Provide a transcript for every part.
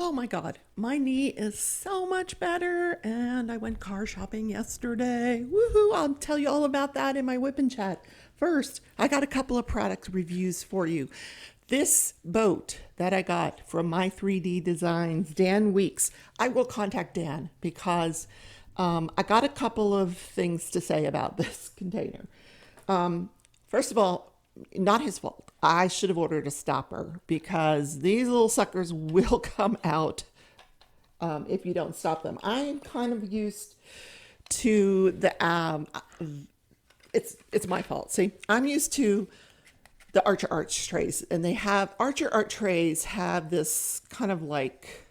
Oh my God, my knee is so much better. And I went car shopping yesterday. Woohoo! I'll tell you all about that in my whip and chat. First, I got a couple of product reviews for you. This boat that I got from my 3D Designs, Dan Weeks, I will contact Dan because I got a couple of things to say about this container. First of all, not his fault. I should have ordered a stopper because these little suckers will come out if you don't stop them. I'm kind of used to the it's my fault. See, I'm used to the Archer Arch trays, and they have Archer Arch trays have this kind of like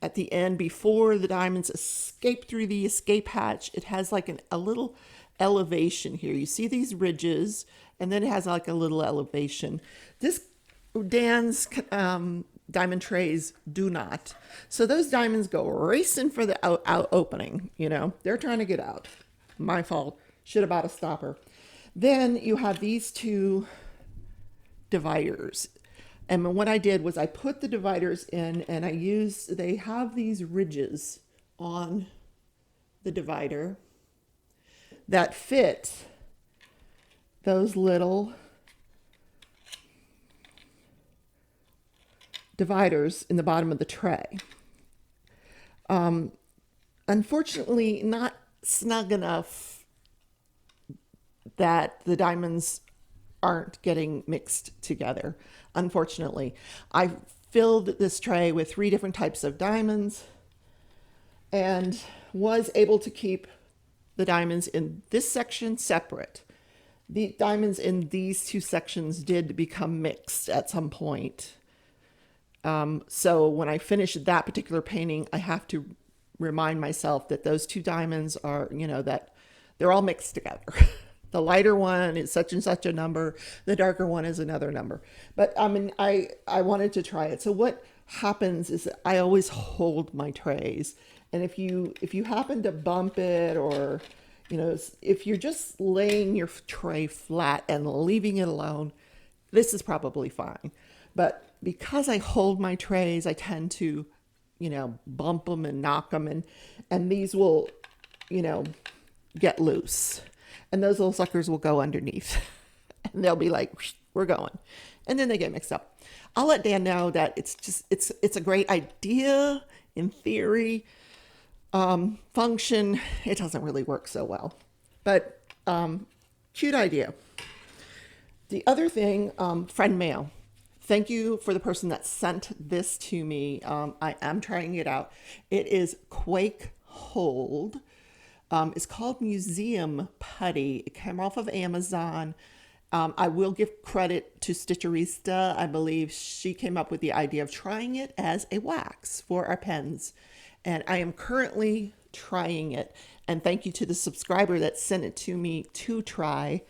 at the end before the diamonds escape through the escape hatch. It has like a little elevation here. You see these ridges, and then it has like a little elevation. This Dan's diamond trays do not. So those diamonds go racing for the out opening. You know, they're trying to get out. My fault. Should have bought a stopper. Then you have these two dividers. And what I did was I put the dividers in, and they have these ridges on the divider that fit those little dividers in the bottom of the tray. Unfortunately, not snug enough that the diamonds aren't getting mixed together. Unfortunately, I filled this tray with 3 different types of diamonds and was able to keep the diamonds in this section separate. The diamonds in these 2 sections did become mixed at some point. So when I finish that particular painting, I have to remind myself that those 2 diamonds are, that they're all mixed together. The lighter one is such and such a number. The darker one is another number. But I wanted to try it. So what happens is that I always hold my trays. And if you happen to bump it, or, if you're just laying your tray flat and leaving it alone, this is probably fine. But because I hold my trays, I tend to, bump them and knock them, and these will, get loose. And those little suckers will go underneath and they'll be like, we're going. And then they get mixed up. I'll let Dan know that it's a great idea in theory. Function, it doesn't really work so well, but cute idea. The other thing, friend mail. Thank you for the person that sent this to me. I am trying it out. It is Quake Hold. It's called Museum Putty. It came off of Amazon. I will give credit to Stitcherista. I believe she came up with the idea of trying it as a wax for our pens. And I am currently trying it. And thank you to the subscriber that sent it to me to try.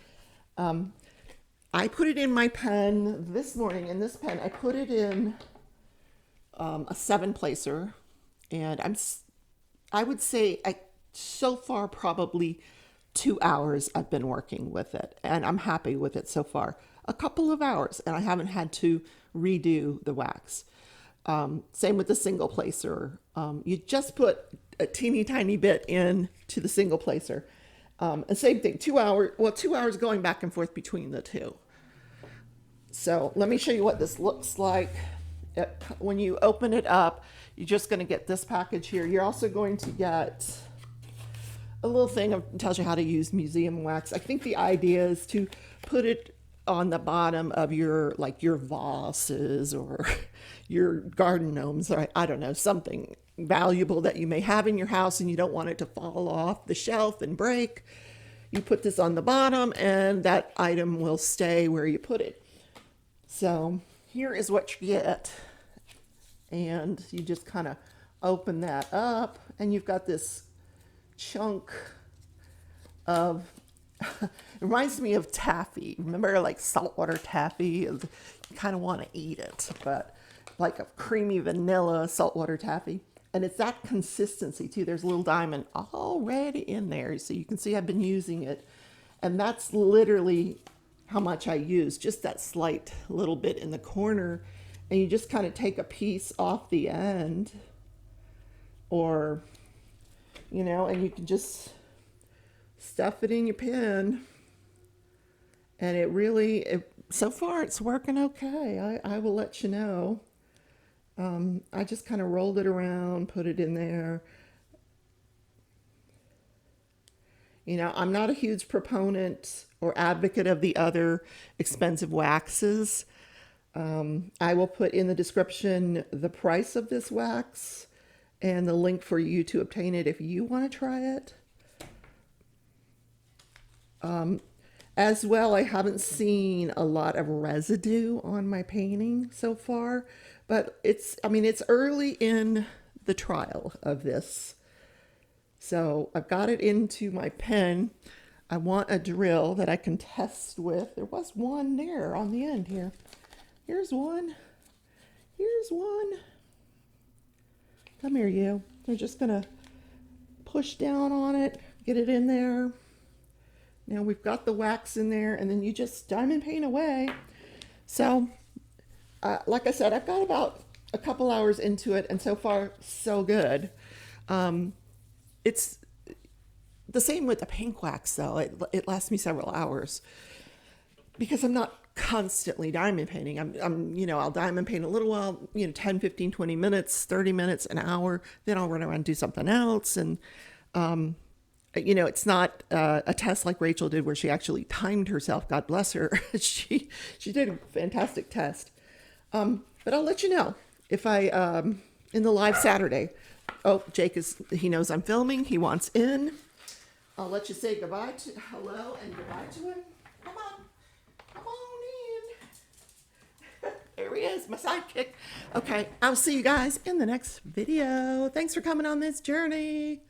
I put it in my pen this morning. In this pen, I put it in a 7-placer. And I would say so far probably 2 hours I've been working with it, and I'm happy with it so far. A couple of hours, and I haven't had to redo the wax. Same with the single placer. You just put a teeny tiny bit in to the single placer. And same thing, 2 hours, 2 hours going back and forth between the two. So let me show you what this looks like. When you open it up, you're just going to get this package here. You're also going to get a little thing that tells you how to use museum wax. I think the idea is to put it on the bottom of your vases or your garden gnomes, or I don't know, something valuable that you may have in your house and you don't want it to fall off the shelf and break. You put this on the bottom and that item will stay where you put it. So here is what you get. And you just kind of open that up and you've got this chunk of it reminds me of taffy. Remember, like saltwater taffy? You kind of want to eat it, but like a creamy vanilla saltwater taffy. And it's that consistency too. There's a little diamond already in there, so you can see I've been using it. And that's literally how much I use, just that slight little bit in the corner. and you just kind of take a piece off the end, or, you know, and you can just stuff it in your pen. And it really, so far it's working okay. I will let you know. I just kind of rolled it around, put it in there. You know, I'm not a huge proponent or advocate of the other expensive waxes. I will put in the description the price of this wax and the link for you to obtain it if you want to try it. As well, I haven't seen a lot of residue on my painting so far, but it's early in the trial of this. So I've got it into my pen. I want a drill that I can test with. There was one there on the end here. Here's one. Here's one. Come here, you. They're just going to push down on it, get it in there. Now we've got the wax in there, and then you just diamond paint away. So, like I said, I've got about a couple hours into it, and so far, so good. It's the same with the pink wax, though. It lasts me several hours because I'm not constantly diamond painting. I'll diamond paint a little while, 10, 15, 20 minutes, 30 minutes, an hour. Then I'll run around and do something else. And, it's not a test like Rachel did where she actually timed herself. God bless her. She did a fantastic test. But I'll let you know if in the live Saturday. Oh, Jake he knows I'm filming. He wants in. I'll let you say hello and goodbye to him. Come on in. There he is, my sidekick. Okay, I'll see you guys in the next video. Thanks for coming on this journey.